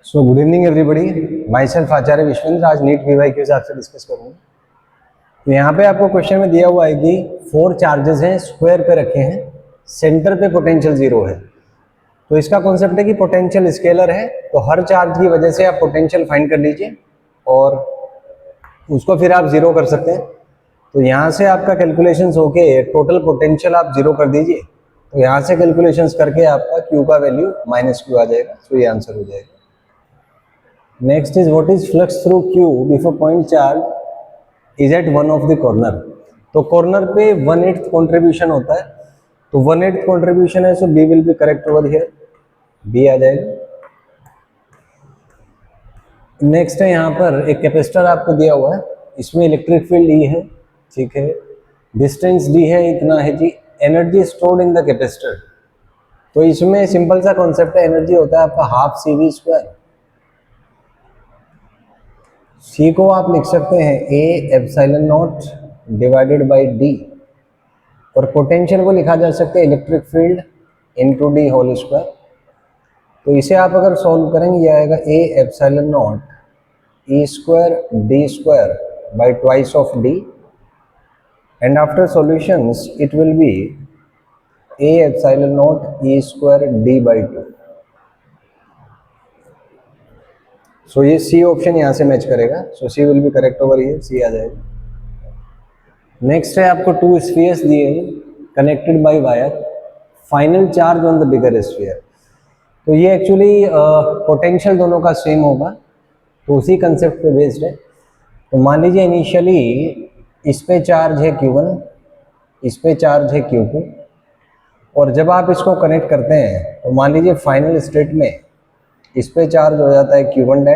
सो good evening everybody, myself Acharya Vishwendra. आज NEET वीवाई क्यूज आपसे डिस्कस करूंगा। तो यहाँ पे आपको क्वेश्चन में दिया हुआ है कि 4 चार्जेस हैं, स्क्वायर पे रखे हैं, सेंटर पे पोटेंशियल 0 है। तो इसका कॉन्सेप्ट है कि पोटेंशियल स्केलर है, तो हर चार्ज की वजह से आप पोटेंशियल फाइंड कर लीजिए और उसको फिर आप 0 कर सकते हैं। तो यहाँ से आपका कैलकुलेशंस होके टोटल पोटेंशियल आप 0 कर दीजिए, तो यहाँ से कैलकुलेशंस करके आपका Q का वैल्यू -Q आ जाएगा। तो ये आंसर हो जाएगा। Next is what is flux through Q before point charge is at one of the corner. तो कॉर्नर पे 1/8 कॉन्ट्रीब्यूशन होता है, तो 1/8 कॉन्ट्रीब्यूशन है, so B will be correct over here, B आ जाएगा। नेक्स्ट है यहाँ पर एक कैपेसिटर आपको दिया हुआ है, इसमें इलेक्ट्रिक फील्ड E है, ठीक है, डिस्टेंस D है, इतना है जी। Energy stored in the capacitor, तो इसमें सिंपल सा कॉन्सेप्ट है, एनर्जी होता है आपका हाफ CV²। C को आप लिख सकते हैं A ε0 डिवाइडेड बाई D, और पोटेंशियल को लिखा जा सकता है electric field into D whole square. तो इसे आप अगर सॉल्व करेंगे, ये आएगा A ε0 E² D² by twice of D, and after solutions it will be A ε0 E² D by 2। सो ये सी ऑप्शन यहाँ से मैच करेगा, so C will be correct over here, C आ जाएगा। नेक्स्ट है आपको 2 स्फीयर्स दिए हैं connected by wire, final charge on the bigger sphere. तो ये एक्चुअली पोटेंशियल दोनों का सेम होगा, तो उसी कंसेप्ट पे बेस्ड है। तो मान लीजिए इनिशियली इस पे चार्ज है Q1, इस पे चार्ज है Q2, और जब आप इसको कनेक्ट करते हैं तो मान लीजिए फाइनल स्टेट में इस पे चार्ज हो जाता है Q1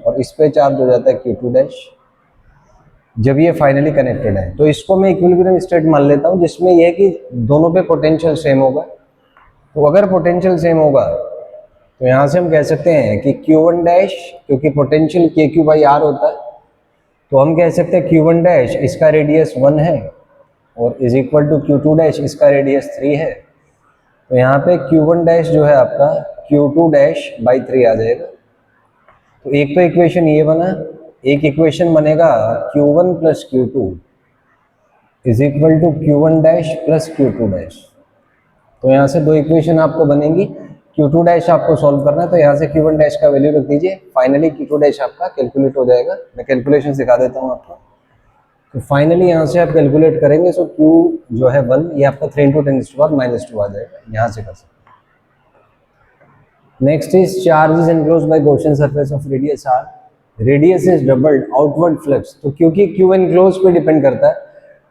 और इस पे चार्ज हो जाता है Q2, जब ये फाइनली कनेक्टेड है। तो इसको मैं इक्विलिब्रियम स्टेट मान लेता हूँ, जिसमें यह है कि दोनों पे पोटेंशियल सेम होगा। तो अगर पोटेंशियल सेम होगा तो यहाँ से हम कह सकते हैं कि Q1, क्योंकि पोटेंशियल KQ/R होता है, तो हम कह सकते हैं Q1 इसका रेडियस 1 है और इज इक्वल टू Q2 इसका रेडियस 3 है। तो यहाँ पे Q1 जो है आपका Q2/3 आ जाएगा। तो एक तो इक्वेशन ये बना, एक इक्वेशन बनेगा Q1 + Q2 is equal to Q1 + Q2। तो यहाँ से 2 इक्वेशन आपको बनेंगी। Q2 आपको सॉल्व करना है, तो यहाँ से Q1 का वैल्यू रख दीजिए, फाइनली Q2 आपका कैलकुलेट हो जाएगा। मैं कैलकुलेशन सिखा देता हूँ आपको। तो फाइनली यहाँ से आप कैलकुलेट करेंगे, सो Q जो है 1, ये आपका 3 × 10⁻² आ जाएगा, यहाँ से कर सकते हैं। Next is charge is enclosed bye Gaussian surface of radius R, radius is doubled outward flux. तो क्योंकि Q एनक्लोज पे डिपेंड करता है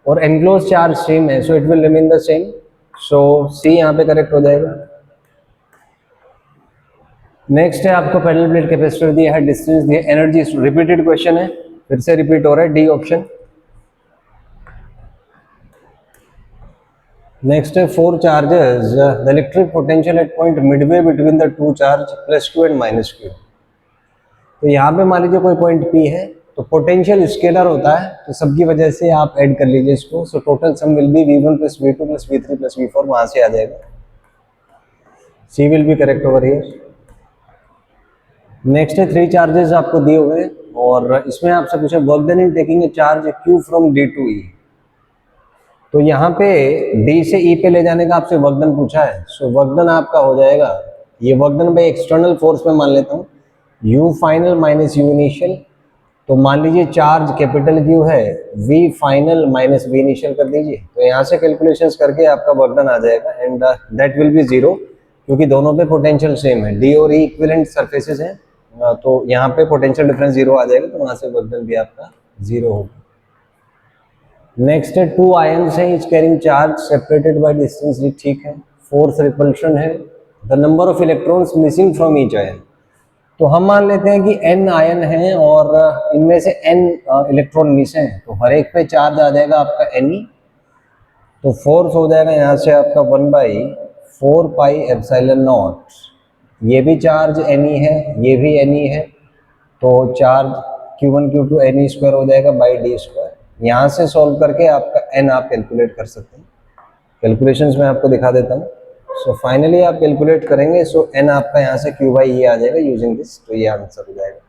और एनक्लोज चार्ज सेम है, सो it will remain the same. So C यहाँ पे करेक्ट हो जाएगा। नेक्स्ट है आपको पैरेलल प्लेट कैपेसिटर दिया है, डिस्टेंस दिया, एनर्जी रिपीटेड क्वेश्चन है, फिर से रिपीट हो रहा है, डी ऑप्शन। नेक्स्ट है 4 charges, the electric potential at point Midway between the 2 charge +Q and -Q। तो यहाँ पे मान लीजिए कोई पॉइंट P है, तो पोटेंशियल स्केलर होता है, तो सबकी वजह से आप ऐड कर लीजिए इसको। So total sum will be V1 + V2 + V3 + V4, वहां से आ जाएगा, C will be correct over here. Next है 3 चार्जेस आपको दिए हुए हैं, और इसमें आपसे पूछा work done in taking a charge Q from D to E। तो यहाँ पे D से E पे ले जाने का आपसे वर्क डन पूछा है, सो वर्क डन आपका हो जाएगा, ये work done by external force में मान लेता हूँ, U फाइनल - U इनिशियल। तो मान लीजिए चार्ज कैपिटल Q है, V फाइनल - V इनिशियल कर दीजिए, तो यहाँ से कैलकुलेशंस करके आपका वर्क डन आ जाएगा, एंड दैट विल बी 0, क्योंकि दोनों पे पोटेंशियल सेम है, D और E इक्विवेलेंट सरफेसेस हैं, तो यहाँ पे पोटेंशियल डिफरेंस 0 आ जाएगा, तो वहां से वर्क डन भी आपका 0 होगा। नेक्स्ट है 2 आयन्स हैं, etch carrying charge separated by distance D, ठीक है, फोर्स रिपल्शन है, the number of electrons missing from each ion. तो हम मान लेते हैं कि n आयन है और इनमें से n इलेक्ट्रॉन मिस हैं, तो हर एक पे चार्ज आ जाएगा आपका Ne। तो फोर्स हो जाएगा यहाँ से आपका 1/4πε0, ये भी चार्ज Ne है, ये भी Ne है, तो चार्ज Q1 Q2 Ne² हो जाएगा बाई D²। यहाँ से सॉल्व करके आपका n आप कैलकुलेट कर सकते हैं। कैलकुलेशंस में आपको दिखा देता हूँ। सो फाइनली आप कैलकुलेट करेंगे, सो एन आपका यहाँ से क्यू बाई ये आ जाएगा यूजिंग दिस, तो ये आंसर हो जाएगा।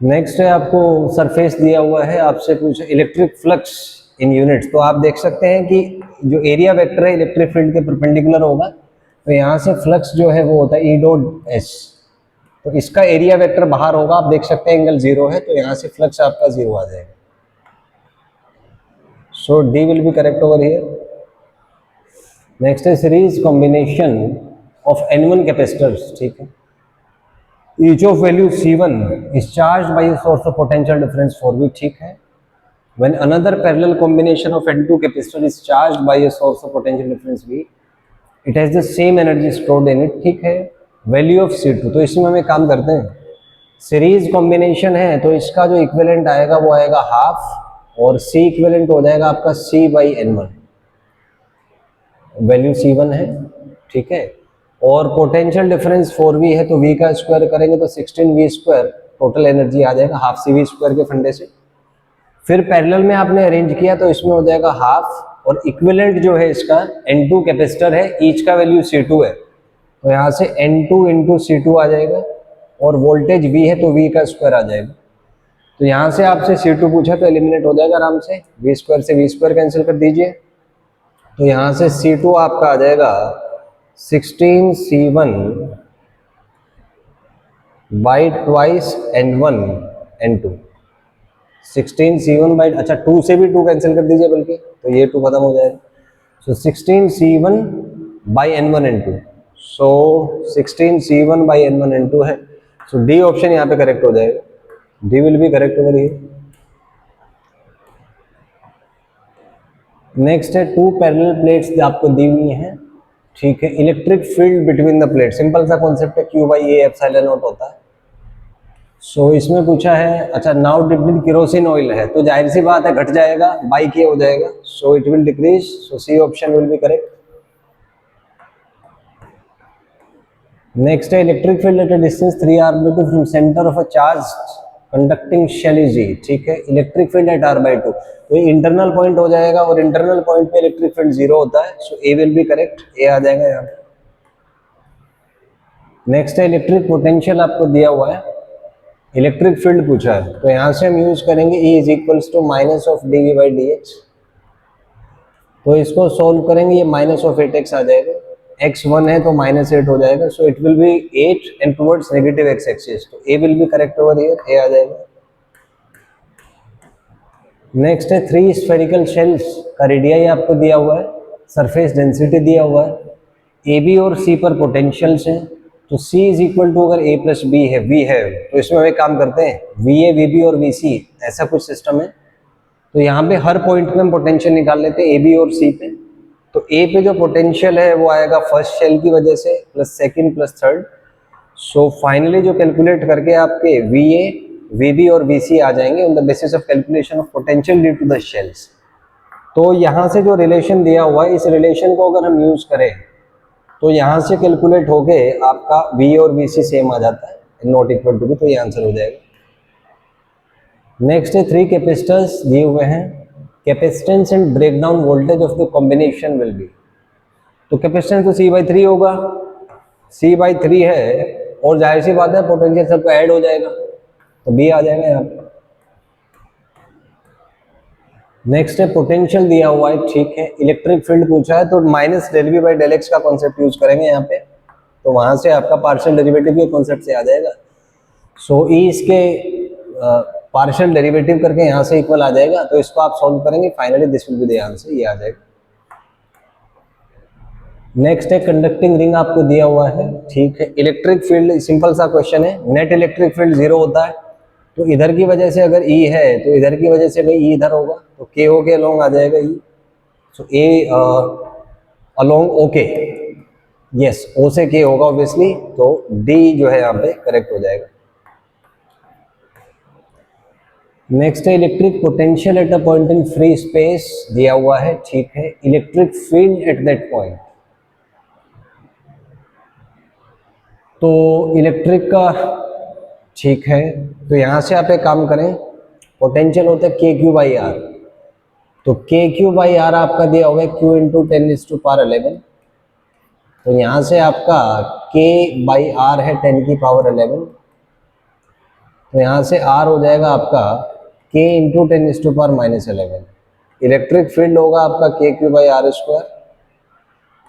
नेक्स्ट है आपको सरफेस दिया हुआ है, आपसे कुछ इलेक्ट्रिक फ्लक्स इन यूनिट्स, तो आप देख सकते हैं कि जो एरिया वेक्टर है इलेक्ट्रिक फील्ड के परपेंडिकुलर होगा, तो यहाँ से फ्लक्स जो है वो होता है ई डॉट एस, तो इसका एरिया वेक्टर बाहर होगा, आप देख सकते हैं एंगल 0 है, तो यहाँ से फ्लक्स आपका 0 आ जाएगा। So D will be correct over here. Next है series combination of N1 capacitors, ठीक है, each of value C1 is charged by a source of potential difference 4V, ठीक है। When another parallel combination of N2 capacitor is charged by a source of potential difference V, it has the same energy stored in it, ठीक है। Value of C2, तो इसमें हम एक काम करते हैं, सीरीज कॉम्बिनेशन है तो इसका जो इक्विवेलेंट आएगा वो आएगा हाफ, और C इक्विवेलेंट हो जाएगा आपका C by N1, value C1 है, ठीक है, और पोटेंशियल डिफरेंस 4V है, तो V का स्क्वायर करेंगे तो 16V स्क्वायर टोटल एनर्जी आ जाएगा हाफ CV स्क्वायर के फंडे से। फिर पैरेलल में आपने अरेंज किया तो इसमें हो जाएगा हाफ, और इक्विवेलेंट जो है इसका N2 कैपेसिटर है, ईच का वैल्यू C2 है, तो यहाँ से N2 इंटू C2 आ जाएगा, और वोल्टेज V है तो V का स्क्वायर आ जाएगा। तो यहाँ से आपसे C2 पूछा तो एलिमिनेट हो जाएगा आराम से, V स्क्वायर से V स्क्वायर कैंसिल कर दीजिए, तो यहाँ से C2 आपका आ जाएगा 16C1 by twice N1 N2, 16C1 by, अच्छा 2 से भी 2 कैंसिल कर दीजिए बल्कि, तो ये 2 खत्म हो जाएगा, सो 16C1 by N1 N2, so 16C1 by N1 N2 है, सो डी ऑप्शन यहाँ पे करेक्ट हो जाएगा, D will be correct over here. Next है टू पैरेलल प्लेट्स आपको दी हुई हैं, ठीक है, electric field between the plate, simple सा कॉन्सेप्ट है, Q by A epsilon not होता है। सो इसमें पूछा है, अच्छा नाउ डिप्लीट केरोसिन ऑयल है, तो जाहिर सी बात है घट जाएगा, बाई के हो जाएगा, so it will decrease, so C option will be correct. Next है electric field at a distance 3r/2 from centre of a charge conducting shell is G, ठीक है, इलेक्ट्रिक फील्ड एट r/2, तो ये internal point हो जाएगा, और internal point पे electric field 0 होता है, सो ए विल बी करेक्ट, ए आ जाएगा यहाँ पे। नेक्स्ट है इलेक्ट्रिक पोटेंशियल आपको दिया हुआ है, इलेक्ट्रिक फील्ड पूछा है, तो यहाँ से हम यूज करेंगे E is equals to minus of dV by dx, तो इसको सोल्व करेंगे, ये माइनस ऑफ 8x आ जाएगा, x1 है तो माइनस 8 हो जाएगा, so it will be 8 and towards negative x axis, तो A will be correct over here, A आ जाएगा। नेक्स्ट है 3 स्फेरिकल शेल्स का रेडियाई आपको दिया हुआ है, सरफेस डेंसिटी दिया हुआ है, ए बी और सी पर पोटेंशियल्स हैं, तो C इज इक्वल टू अगर A प्लस बी है, V है, तो इसमें हम एक काम करते हैं, VA VB और VC ऐसा कुछ सिस्टम है, तो यहाँ पे हर पॉइंट पे हम पोटेंशियल निकाल लेते हैं A B और C पे, तो A पे जो पोटेंशियल है वो आएगा फर्स्ट शेल की वजह से plus second plus third, so finally जो कैलकुलेट करके आपके VA VB और VC आ जाएंगे on the basis of calculation of potential due to the shells. तो यहाँ से जो रिलेशन दिया हुआ है, इस रिलेशन को अगर हम यूज करें तो यहाँ से कैलकुलेट होके आपका V और VC सेम आ जाता है, नॉट इक्वल टू भी, तो ये आंसर हो जाएगा। नेक्स्ट है 3 कैपेसिटर्स दिए हुए हैं, capacitance and breakdown voltage of the combination will be, तो कैपेसिटेंस तो C/3 होगा, C/3 है, और जाहिर सी बात है पोटेंशियल सबको ऐड हो जाएगा, तो B आ जाएगा यहाँ पे। नेक्स्ट है पोटेंशियल दिया हुआ है, ठीक है, इलेक्ट्रिक फील्ड पूछा है, तो minus del v by del x का कॉन्सेप्ट यूज करेंगे यहाँ पे, तो वहां से आपका पार्शियल डेरिवेटिव के कॉन्सेप्ट से आ जाएगा, सो ई इसके पार्शियल डेरिवेटिव करके यहाँ से इक्वल आ जाएगा, तो इसको आप सॉल्व करेंगे, finally this will be the answer, ये आ जाएगा। नेक्स्ट है कंडक्टिंग रिंग आपको दिया हुआ है, ठीक है, इलेक्ट्रिक फील्ड सिंपल सा क्वेश्चन है, नेट इलेक्ट्रिक फील्ड 0 होता है, तो इधर की वजह से अगर E है तो इधर की वजह से भाई E इधर होगा, तो K O के अलोंग आ जाएगा E, so A along OK, yes O से K होगा ऑब्वियसली, तो D जो है यहाँ पे करेक्ट हो जाएगा। नेक्स्ट है electric potential at a point in free space दिया हुआ है, ठीक है, electric field at that point, तो इलेक्ट्रिक का ठीक है, तो यहाँ से आप एक काम करें, पोटेंशियल होता है KQ/R, तो KQ/R आपका दिया होगा Q × 10⁻⁴ तो यहाँ से आपका k बाई आर है 10 की पावर 11, तो यहाँ से r हो जाएगा आपका k इंटू 10⁻⁻11। इलेक्ट्रिक फील्ड होगा आपका के क्यू बाई आर स्क्वायर।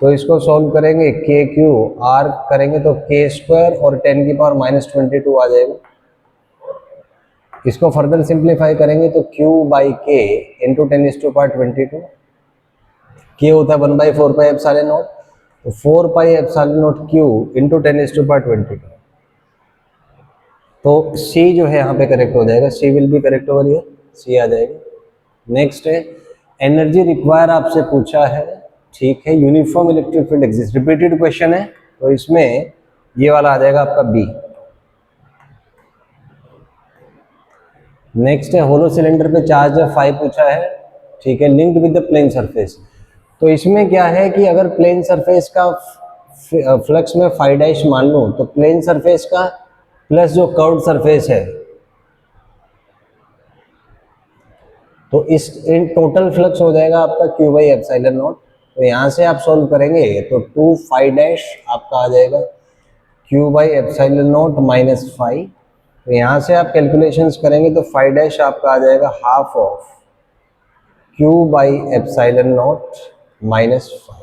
तो इसको सॉल्व करेंगे, के क्यू आर करेंगे तो के स्क्वायर और 10 की पावर -22 आ जाएगा। इसको फर्दर सिंप्लीफाई करेंगे तो q बाई के इंटू 10⁻22, के होता है 1/4 पाई एप्सिलॉन नॉट, तो 4 pi epsilon not q into 10⁻22। तो c जो है यहाँ पे करेक्ट हो जाएगा, c will be correct over here, c आ जाएगा। नेक्स्ट है एनर्जी रिक्वायर आपसे पूछा है, ठीक है, uniform electric field exist, repeated question है, तो इसमें ये वाला आ जाएगा आपका बी। नेक्स्ट है होलो सिलेंडर पे चार्ज 5 पूछा है, ठीक है, linked with the plane surface. तो इसमें क्या है कि अगर प्लेन सरफेस का फ्लक्स में 5' मान लूं तो प्लेन सरफेस का प्लस जो कर्व्ड सरफेस है, तो इस इन टोटल फ्लक्स हो जाएगा आपका q बाई एप्सिलॉन नॉट। तो यहाँ से आप सॉल्व करेंगे तो 2 आपका आ जाएगा q बाई एप्सिलॉन नॉट -5। तो यहाँ से आप कैलकुलेशंस करेंगे तो 5' आपका आ जाएगा half of q by epsilon naught -5,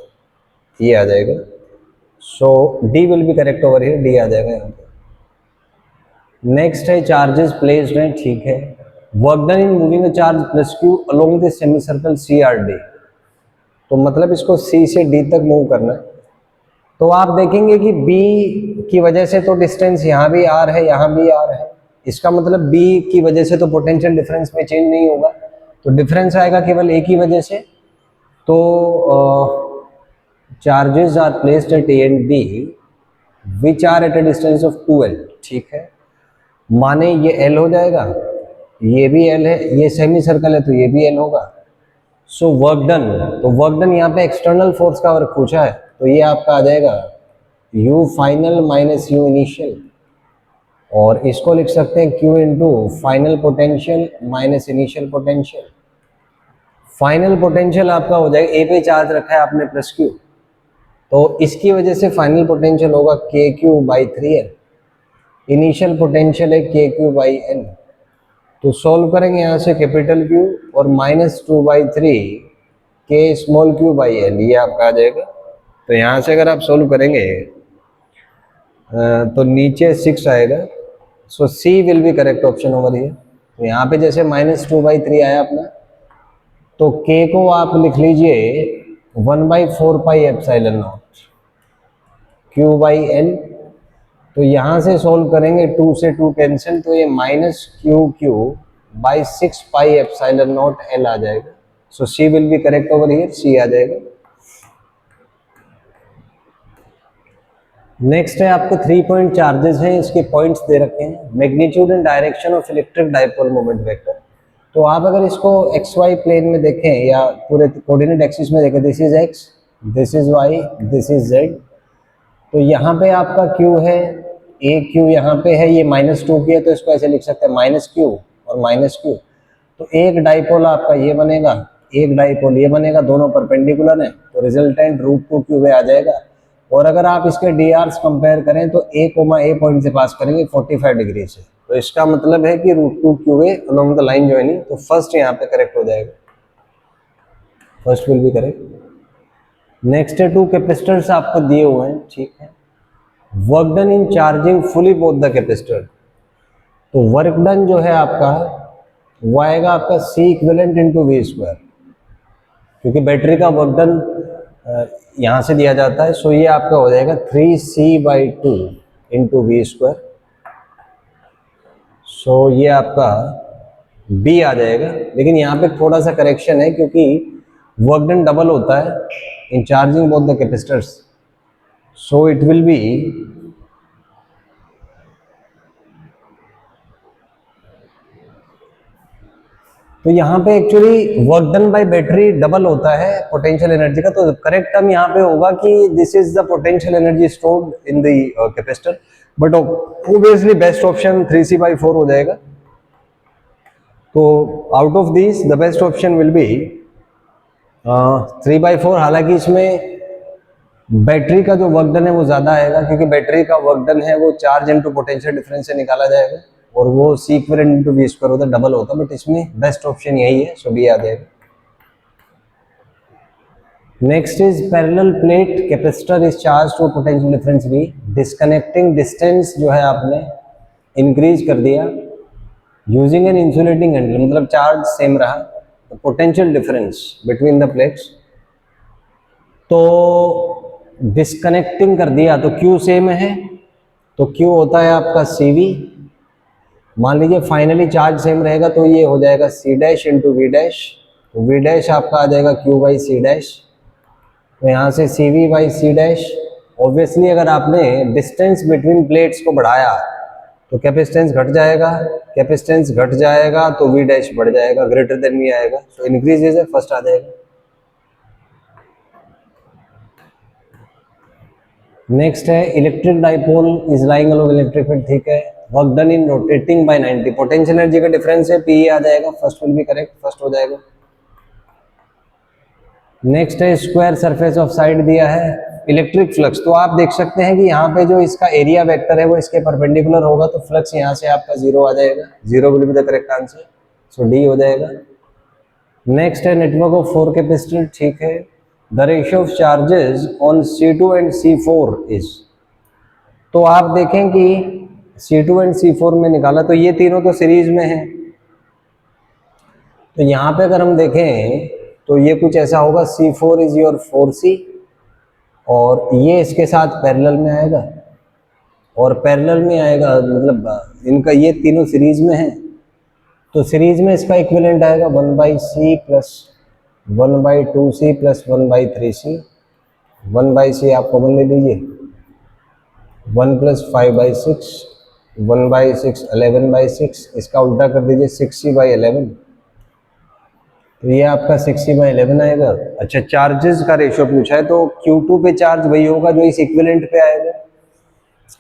ये आ जाएगा। So D will be correct over here, D आ जाएगा यहाँ पे। नेक्स्ट है चार्जेस प्लेस्ड हैं, ठीक है, work done in moving the charge plus q along the semi circle CRD। तो मतलब इसको C से D तक मूव करना है। तो आप देखेंगे कि B की वजह से तो डिस्टेंस यहाँ भी R है, यहाँ भी R है, इसका मतलब B की वजह से तो पोटेंशियल डिफरेंस में चेंज नहीं होगा, तो डिफरेंस आएगा केवल A की वजह से। तो charges are placed at A and B which are at a distance of 2L, ठीक है, माने ये L हो जाएगा, ये भी L है, ये सेमी सर्कल है तो ये भी L होगा। सो वर्क डन, तो वर्क डन यहाँ पे एक्सटर्नल फोर्स का वर्क पूछा है, तो ये आपका आ जाएगा U final minus U initial, और इसको लिख सकते हैं Q into final potential minus initial potential. Final potential आपका हो जाएगा, ए पे चार्ज रखा है आपने प्लस Q, तो इसकी वजह से फाइनल पोटेंशियल होगा KQ by 3L, initial potential है KQ बाई L। तो सॉल्व करेंगे यहाँ से कैपिटल Q और -2/3 K small q by L, ये आपका आ जाएगा। तो यहाँ से अगर आप सॉल्व करेंगे तो नीचे 6 आएगा। सो C will be correct option over here. तो यहाँ पे जैसे -2/3 आया अपना, तो K को आप लिख लीजिए 1/4 pi epsilon not Q by L। तो यहाँ से सॉल्व करेंगे 2 से 2 कैंसिल, तो ये -QQ by 6 pi epsilon not L आ जाएगा। सो C will be correct over here, C आ जाएगा। नेक्स्ट है आपको 3 पॉइंट चार्जेस हैं, इसके पॉइंट्स दे रखे हैं, magnitude and direction of electric dipole moment vector. तो आप अगर इसको XY प्लेन में देखें या पूरे कोऑर्डिनेट एक्सिस में देखें, this is X, this is Y, this is Z। तो यहाँ पे आपका Q है, AQ यहाँ पे है, ये -2 की है, तो इसको ऐसे लिख सकते हैं -Q और -Q। तो एक डाइपोल आपका ये बनेगा, एक डाइपोल ये बनेगा, दोनों परपेंडिकुलर हैं, तो रिजल्टेंट √2Q आ जाएगा। और अगर आप इसके DRs कंपेयर करें तो A, A पॉइंट से पास करेंगे 45 डिग्री से, तो इसका मतलब है कि √2QA along the line joining. तो फर्स्ट यहाँ पे करेक्ट हो जाएगा, first will be correct. Next है 2 कैपेसिटर्स आपको दिए हुए हैं, ठीक है, work done in charging fully both the capacitor. तो वर्क डन जो है आपका वो आएगा आपका C equivalent into V square, क्योंकि बैटरी का वर्क डन यहाँ से दिया जाता है। सो ये आपका हो जाएगा 3C/2 इंटू V स्क्वायर। सो ये आपका B आ जाएगा। लेकिन यहाँ पे थोड़ा सा करेक्शन है, क्योंकि वर्क डन डबल होता है in charging both the capacitors, so it will be तो यहाँ पे actually work done by battery double होता है पोटेंशियल एनर्जी का। तो करेक्ट टर्म यहाँ पे होगा कि this is the potential energy stored in the capacitor, but obviously best option 3C/4 हो जाएगा। तो out of this the best option will B 3/4। हालांकि इसमें बैटरी का जो वर्क डन है वो ज़्यादा आएगा, क्योंकि बैटरी का वर्क डन है वो चार्ज इंटू पोटेंशियल डिफरेंस से निकाला जाएगा, और वो C equivalent into v square होता है, डबल होता है, बट इसमें बेस्ट ऑप्शन यही है, सो बी आ जाएगा। Next is parallel plate capacitor is charge to potential difference v, disconnecting distance जो है आपने इंक्रीज कर दिया यूजिंग एन इंसुलेटिंग हैंडल, मतलब चार्ज सेम रहा, potential difference between the plates तो डिस्कनेक्टिंग कर दिया, तो Q सेम है, तो Q होता है आपका CV। मान लीजिए फाइनली चार्ज सेम रहेगा तो ये हो जाएगा C dash into v dash, तो वी डैश आपका आ जाएगा Q बाई सी डैश, तो यहाँ से CV by C dash. Obviously अगर आपने डिस्टेंस बिटवीन प्लेट्स को बढ़ाया तो कैपेसिटेंस घट जाएगा, कैपेसिटेंस घट जाएगा तो वी डैश बढ़ जाएगा, ग्रेटर देन वी आएगा, सो इंक्रीजेज है, फर्स्ट आ जाएगा। नेक्स्ट है electric dipole is lying along electric field, ठीक है, work done in rotating by 90, potential energy का डिफरेंस है पी आ जाएगा, first will be correct, first हो जाएगा। नेक्स्ट है स्क्वायर सरफेस ऑफ साइड दिया है इलेक्ट्रिक फ्लक्स, तो आप देख सकते हैं कि यहाँ पे जो इसका एरिया वेक्टर है वो इसके परपेंडिकुलर होगा, तो फ्लक्स यहाँ से आपका जीरो आ जाएगा, zero will be the correct answer, so D हो जाएगा। नेक्स्ट है नेटवर्क ऑफ 4 कैपेसिटर, ठीक है, the ratio of charges on C2 and C4 is, तो आप देखें कि C2 एंड C4 में निकाला तो ये तीनों तो सीरीज में है, तो यहाँ पे अगर हम देखें तो ये कुछ ऐसा होगा C4 इज योर 4C, और ये इसके साथ पैरेलल में आएगा, और पैरेलल में आएगा मतलब इनका ये तीनों सीरीज में है, तो सीरीज में इसका इक्विवेलेंट आएगा 1/C plus 1/2C plus 1/3C, 1/C आप कॉमन ले लीजिए, 1 प्लस 5/6, 1/6 11/6, इसका उल्टा कर दीजिए 6C/11, तो ये आपका 6C/11 आएगा। अच्छा, चार्जेस का रेशियो पूछा है तो Q2 पे चार्ज वही होगा जो इस इक्विवेलेंट पे आएगा।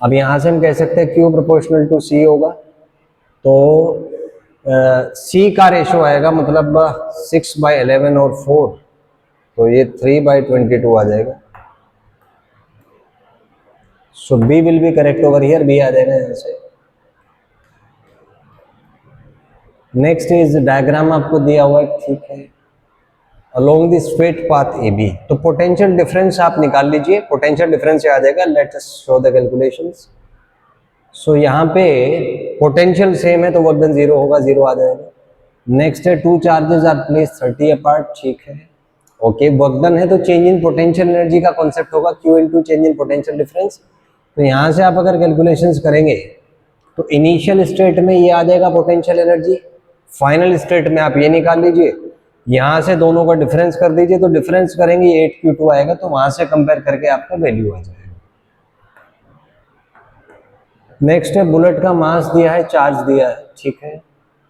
अब यहाँ से हम कह सकते हैं Q प्रोपोर्शनल टू C होगा, तो C का रेशियो आएगा मतलब 6/11 और 4, तो ये 3/22 आ जाएगा, सो B will be correct over here, B आ जाएगा यहाँ से। नेक्स्ट इज डायग्राम आपको दिया हुआ है, ठीक है, along the straight path AB, तो पोटेंशियल डिफरेंस आप निकाल लीजिए, पोटेंशियल डिफरेंस आ जाएगा, let us show the calculations. So यहाँ पे पोटेंशियल सेम है तो वर्क डन 0 होगा, 0 आ जाएगा। नेक्स्ट है 2 चार्जेस आर प्लेस्ड 30 अपार्ट, ठीक है, ओके, वर्क डन है तो चेंज इन पोटेंशियल एनर्जी का कॉन्सेप्ट होगा Q into change in potential difference, तो यहाँ से आप अगर कैलकुलेशंस करेंगे तो इनिशियल स्टेट में ये आ जाएगा पोटेंशियल एनर्जी, फाइनल स्टेट में आप ये निकाल लीजिए, यहाँ से दोनों का डिफरेंस कर दीजिए, तो डिफरेंस करेंगे 8Q2 आएगा, तो वहां से कंपेयर करके आपका वैल्यू आ जाएगा। नेक्स्ट है बुलेट का मास दिया है, चार्ज दिया है, ठीक है,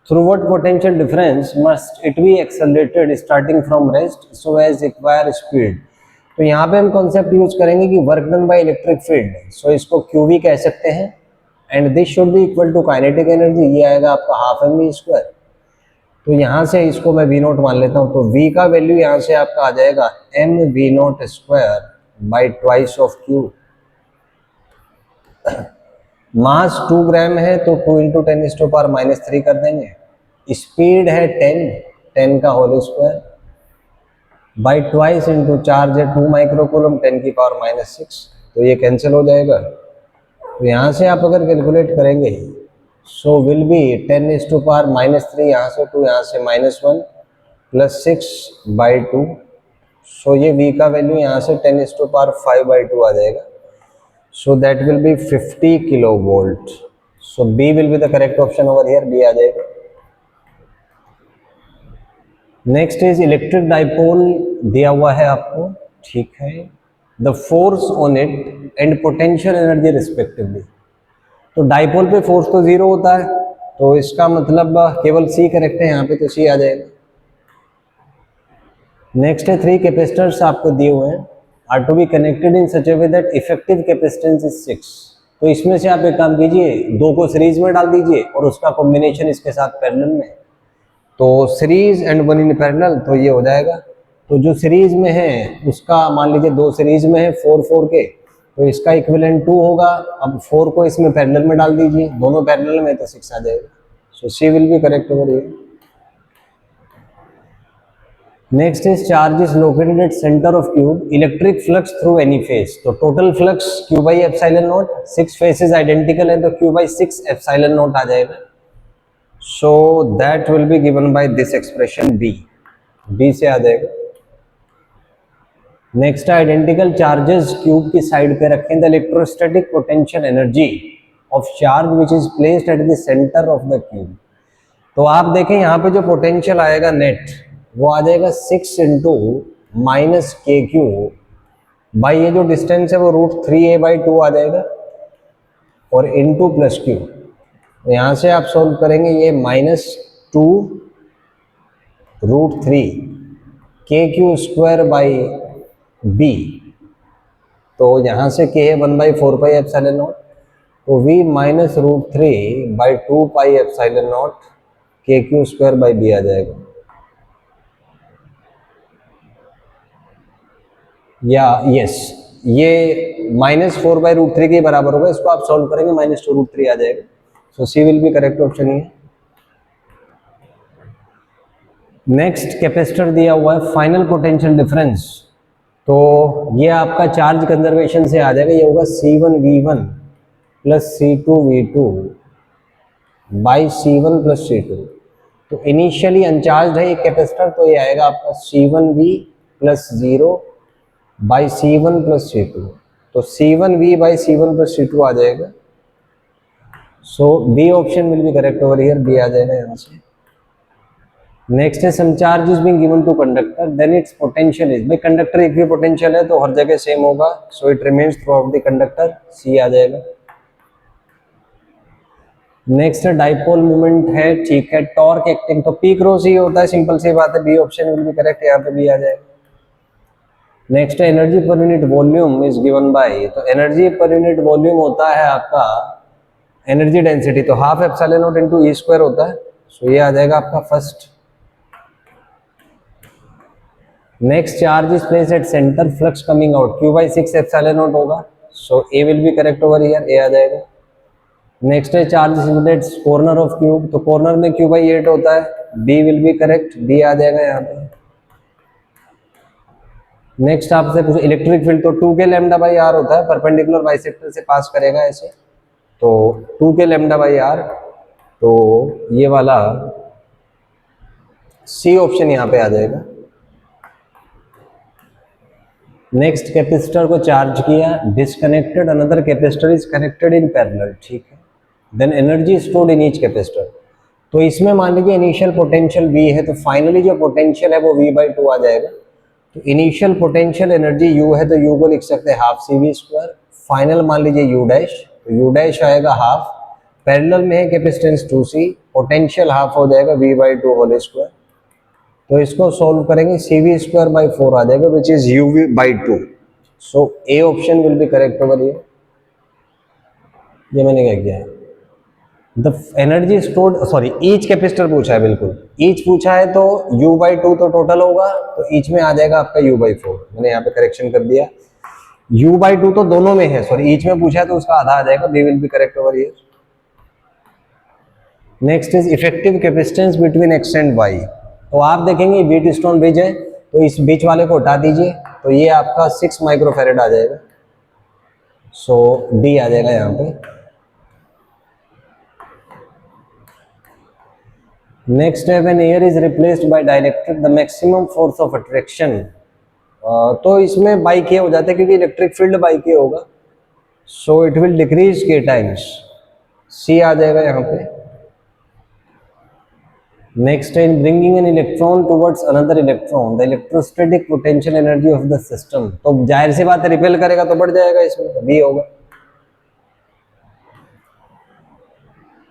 through what potential difference must it be accelerated starting from rest so as require speed, तो यहाँ पे हम कॉन्सेप्ट यूज करेंगे कि work done by electric field, so इसको QV कह सकते हैं, and this should be equal to kinetic energy, ये आएगा आपका हाफ mv², तो यहाँ से इसको मैं V0 मान लेता हूँ, तो V का वैल्यू यहाँ से आपका आ जाएगा mv02 by twice of Q, मास 2 ग्राम है तो 2 × 10⁻³ कर देंगे, स्पीड है 10 का whole square by twice into charge है 2 माइक्रोकूलम 10⁻⁶, तो ये कैंसिल हो जाएगा, तो यहाँ से आप अगर कैलकुलेट करेंगे सो विल बी 10⁻⁻3, यहाँ से 2, यहाँ से -1 प्लस 6/2, सो ये V का वैल्यू यहाँ से 10⁵/2 आ जाएगा, so that will be 50 kilovolt, so B will be the correct option over here, B आ जाएगा। नेक्स्ट इज इलेक्ट्रिक डाइपोल दिया हुआ है आपको, ठीक है, the force on it and potential energy respectively, तो डाइपोल पे फोर्स तो 0 होता है, तो इसका मतलब केवल C करेक्ट है यहाँ पे, तो C आ जाएगा। नेक्स्ट है 3 कैपेसिटर्स आपको दिए हुए हैं, are to be connected in such a way that effective capacitance is 6, तो इसमें से आप एक काम कीजिए, 2 को सीरीज में डाल दीजिए और उसका कॉम्बिनेशन इसके साथ पैरेलल में, तो सीरीज एंड 1 इन पैरेलल, तो ये हो जाएगा तो जो सीरीज में है उसका मान लीजिए दो सीरीज में है 4 4 के, तो इसका इक्विवेलेंट 2 होगा। अब 4 को इसमें पैरेलल में डाल दीजिए, दोनों पैरेलल में तो 6 आ जाएगा। So C will be correct over here. Next is charge is located at centre of cube, electric flux through any face. तो total flux Q by epsilon naught, 6 faces identical है तो क्यू बाई 6 एप्सिलॉन नॉट आ जाएगा। So that will be given by this expression B से आ जाएगा। Next identical charges cube की side पे रखें, the electrostatic potential energy of charge which is placed at the centre of the cube. तो आप देखें यहाँ पे जो पोटेंशियल आएगा नेट वो आ जाएगा 6 इंटू माइनस के क्यू बाई ये जो डिस्टेंस है वो √3a/2 आ जाएगा और इंटू प्लस क्यू। तो यहाँ से आप सोल्व करेंगे ये -2 √3 के क्यू स्क्वायर बाई बी। तो यहाँ से के है 1/4 पाई एप्सिलॉन नॉट, तो v minus √3/2 pi epsilon not के क्यू स्क्वायर बाई बी आ जाएगा। या यस, ये -4/√3 के बराबर होगा, इसको आप सॉल्व करेंगे -2√3 आ जाएगा। So C will be correct option ये। नेक्स्ट कैपेसिटर दिया हुआ है, फाइनल पोटेंशियल डिफरेंस। तो ये आपका चार्ज कंजर्वेशन से आ जाएगा, ये होगा C1V1 plus C2V2 by C1 plus C2। तो इनिशियली अनचार्ज है ये कैपेसिटर, तो ये आएगा आपका C1V plus 0 by C1 plus C2। तो C1V by C1 plus C2 आ जाएगा। So B option will be correct over here, B आ जाएगा यहाँ से। नेक्स्ट है some charge is being given to conductor then it's potential is, भाई conductor equipotential है तो हर जगह सेम होगा, so it remains throughout the conductor, C आ जाएगा। नेक्स्ट है डाइपोल मोमेंट है, ठीक है, टॉर्क एक्टिंग, तो पी क्रॉस ही होता है, सिंपल सी बात है, B option will be correct, यहाँ पे भी आ जाएगा। नेक्स्ट है energy per unit volume is given by, तो एनर्जी पर यूनिट वॉल्यूम होता है आपका एनर्जी डेंसिटी, तो half epsilon naught into E square होता है, सो ये आ जाएगा आपका first. Next charge is placed at centre, flux coming out Q/6 epsilon naught होगा, so A will be correct over here, A आ जाएगा। नेक्स्ट है charge is eight corner of cube, तो कॉर्नर में Q/8 होता है, B will be correct, B आ जाएगा यहाँ पे। नेक्स्ट आपसे कुछ इलेक्ट्रिक फील्ड, तो 2 के λ/r होता है, परपेंडिकुलर बाइसेक्टर से पास करेगा ऐसे, तो 2 के λ/r, तो ये वाला सी ऑप्शन यहाँ पे आ जाएगा। नेक्स्ट कैपेसिटर को चार्ज किया, disconnected, another capacitor is connected in parallel, ठीक है, then energy stored in each capacitor. तो इसमें मान लीजिए इनिशियल पोटेंशियल V है, तो फाइनली जो पोटेंशियल है वो V/2 आ जाएगा। तो इनिशियल पोटेंशियल एनर्जी U है, तो U को लिख सकते हैं हाफ CV², फाइनल मान लीजिए U', तो U' आएगा हाफ, पैरेलल में है कैपेसिटेंस 2C, पोटेंशियल हाफ हो जाएगा V/2 होल स्क्वायर। तो इसको सॉल्व करेंगे CV²/4 आ जाएगा which is UV/2। So A option will be correct over here. ये मैंने क्या किया है, the energy stored, sorry each capacitor पूछा है, बिल्कुल ईच पूछा है, तो U/2 तो टोटल होगा, तो ईच में आ जाएगा आपका U/4, मैंने यहाँ पे करेक्शन कर दिया, U/2 तो दोनों में है, सॉरी ईच में पूछा है तो उसका आधा आ जाएगा, b will be correct over here. Next is effective capacitance between x and y. तो आप देखेंगे व्हीट स्टोन ब्रिज है, तो इस बीच वाले को हटा दीजिए, तो ये आपका 6 माइक्रोफैरेड आ जाएगा, सो डी आ जाएगा यहाँ पे। नेक्स्ट है when air is replaced by dielectric the maximum force of attraction, तो इसमें बाई के हो जाता है क्योंकि इलेक्ट्रिक फील्ड बाई के होगा, सो इट विल डिक्रीज के टाइम्स, सी आ जाएगा यहाँ पे। नेक्स्ट है in bringing an electron towards another electron the electrostatic potential energy of the system, तो जाहिर सी बात है रिपेल करेगा तो बढ़ जाएगा, इसमें बी होगा।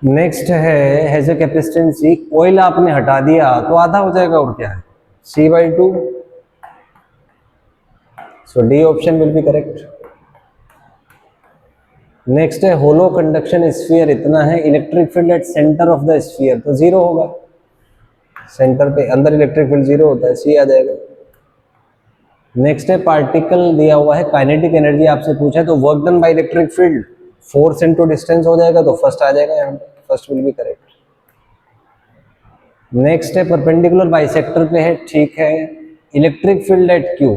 नेक्स्ट है हैज अ कैपेसिटेंसी, ऑयल आपने हटा दिया तो आधा हो जाएगा, और क्या है, C/2, so D option will be correct. Next है होलो कंडक्शन स्फीयर इतना है, electric field eight centre of the sphere, तो 0 होगा, सेंटर पे अंदर इलेक्ट्रिक फील्ड 0 होता है, सी आ जाएगा। नेक्स्ट है पार्टिकल दिया हुआ है, काइनेटिक एनर्जी आपसे पूछा है, तो work done by electric field force into distance हो जाएगा, तो फर्स्ट आ जाएगा यहाँ पे, first will be correct. Next है परपेंडिकुलर बाइसेक्टर पे है, ठीक है। Electric field at Q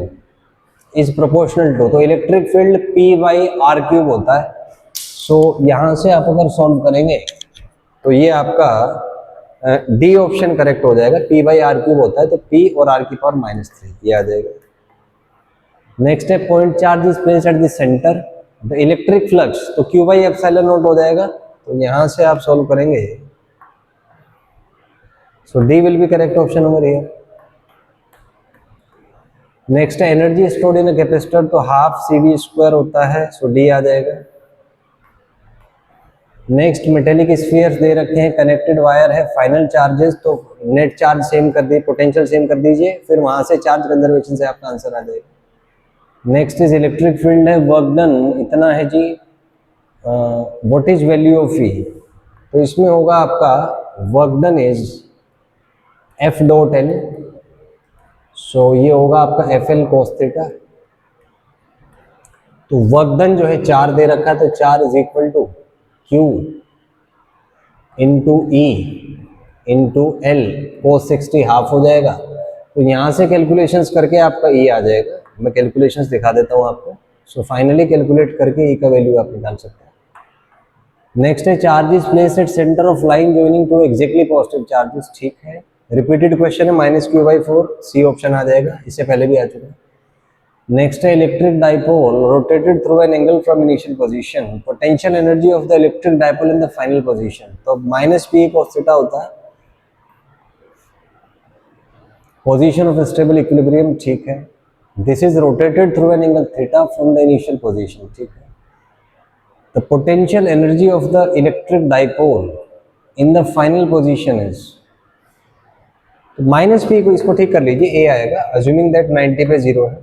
is proportional to, तो electric field P by r cube होता है। सो यहाँ से आप अगर सॉल्व करेंगे तो ये आपका डी ऑप्शन करेक्ट हो जाएगा, P बाई आर क्यूब होता है, तो P और R की पावर -3 ये आ जाएगा। नेक्स्ट है point charge is placed at the centre, the electric flux, तो Q बाई एप्सिलॉन नॉट हो जाएगा, तो यहाँ से आप सॉल्व करेंगे, so D will be correct option over here. Next है energy stored in a capacitor, तो हाफ CV स्क्वायर होता है, सो डी आ जाएगा। नेक्स्ट मेटेलिक स्फीयर्स दे रखे हैं, कनेक्टेड वायर है, फाइनल चार्जेस, तो नेट चार्ज सेम कर दीजिए, पोटेंशियल सेम कर दीजिए, फिर वहां से चार्ज कंजर्वेशन से आपका आंसर आ जाएगा। नेक्स्ट इज इलेक्ट्रिक फील्ड है, वर्क डन इतना है जी, what is value of E, तो इसमें होगा आपका work done is F dot L, so ये होगा आपका FL cos थीटा, तो वर्क डन जो है 4 दे रखा है, तो 4 is equal to Q into E into L cos 60 half हो जाएगा, तो यहाँ से कैलकुलेशंस करके आपका E आ जाएगा, मैं कैलकुलेशंस दिखा देता हूँ आपको। सो फाइनली कैलकुलेट करके E का वैल्यू आप निकाल सकते हैं। नेक्स्ट है charge is placed at centre of line joining two exactly positive charges, ठीक है। रिपीटेड क्वेश्चन है, -Q/4 C ऑप्शन आ जाएगा, इससे पहले भी आ चुका है। नेक्स्ट है electric dipole rotated through an angle from initial position, potential energy of the electric dipole in the final position, तो -P cos थीटा होता है, पोजीशन ऑफ स्टेबल इक्विलिब्रियम, ठीक है। This is rotated through an angle theta from the initial position, ठीक है। The potential energy of the electric dipole in the final position is, तो -P को इसको ठीक कर लीजिए, A आएगा, अज्यूमिंग दैट 90 पे 0 है।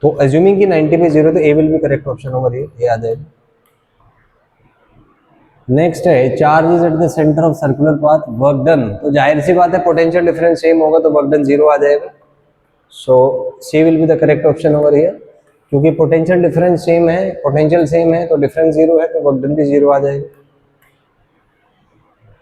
तो अज्यूमिंग कि 90 पे 0, तो A will be correct option over here, A आ जाएगा। नेक्स्ट है charge is eight the centre of circular path, work done, तो जाहिर सी बात है पोटेंशियल डिफरेंस सेम होगा, तो वर्क डन 0 आ जाएगा, सो C will be the correct option over here, क्योंकि पोटेंशियल डिफरेंस सेम है, पोटेंशियल सेम है, तो डिफरेंस 0 है, तो वर्क डन भी 0 आ जाएगा।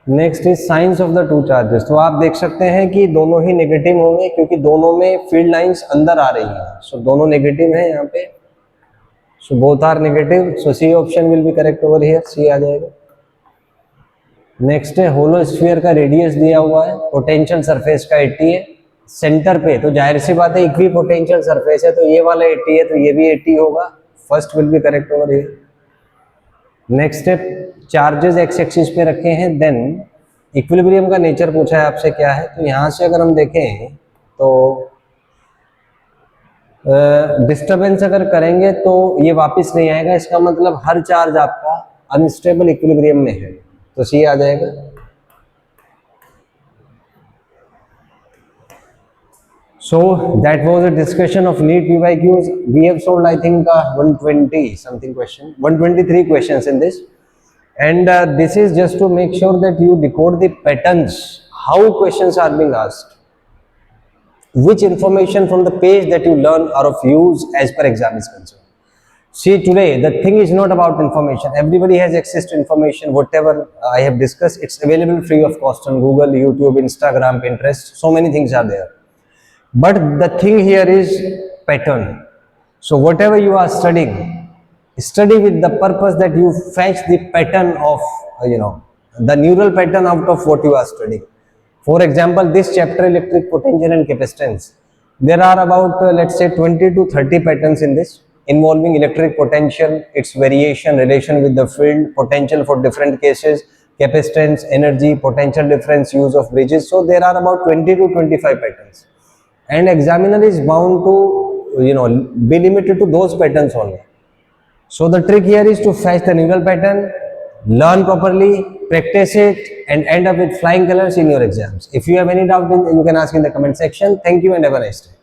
Next is science of the two charges, तो आप देख सकते हैं कि दोनों ही नेगेटिव होंगे, क्योंकि दोनों में फील्ड लाइंस अंदर आ रही हैं, सो दोनों नेगेटिव हैं यहाँ पे, so both are negative, so C option will be correct over here, C आ जाएगा। नेक्स्ट है होलो स्फीयर का रेडियस दिया हुआ है, पोटेंशियल सरफेस का 80 है, सेंटर पे, तो जाहिर सी बात है इक्वी पोटेंशियल सरफेस है, तो ये वाला 80 है, तो ये भी 80 होगा, first will be correct over here. Next step, charges x axis पे रखे हैं, देन इक्विलिब्रियम का नेचर पूछा है आपसे क्या है, तो यहाँ से अगर हम देखें तो डिस्टरबेंस अगर करेंगे तो ये वापस नहीं आएगा, इसका मतलब हर चार्ज आपका अनस्टेबल इक्विलिब्रियम में है, तो C आ जाएगा। So that was a discussion of NEET PYQs. We have solved, I think, 120 something question, 123 questions in this, and this is just to make sure that you decode the patterns, how questions are being asked, which information from the page that you learn are of use as per exam is concerned. See, today the thing is not about information. Everybody has access to information. Whatever I have discussed, it's available free of cost on Google, YouTube, Instagram, Pinterest. So many things are there. But the thing here is pattern. So whatever you are studying, study with the purpose that you fetch the pattern of, the neural pattern out of what you are studying. For example, this chapter, electric potential and capacitance, there are about let's say 20 to 30 patterns in this, involving electric potential, its variation, relation with the field, potential for different cases, capacitance, energy, potential difference, use of bridges. So there are about 20 to 25 patterns. And examiner is bound to be limited to those patterns only. So the trick here is to fetch the neural pattern, learn properly, practice it, and end up with flying colors in your exams. If you have any doubt, then you can ask in the comment section. Thank you and have a nice day.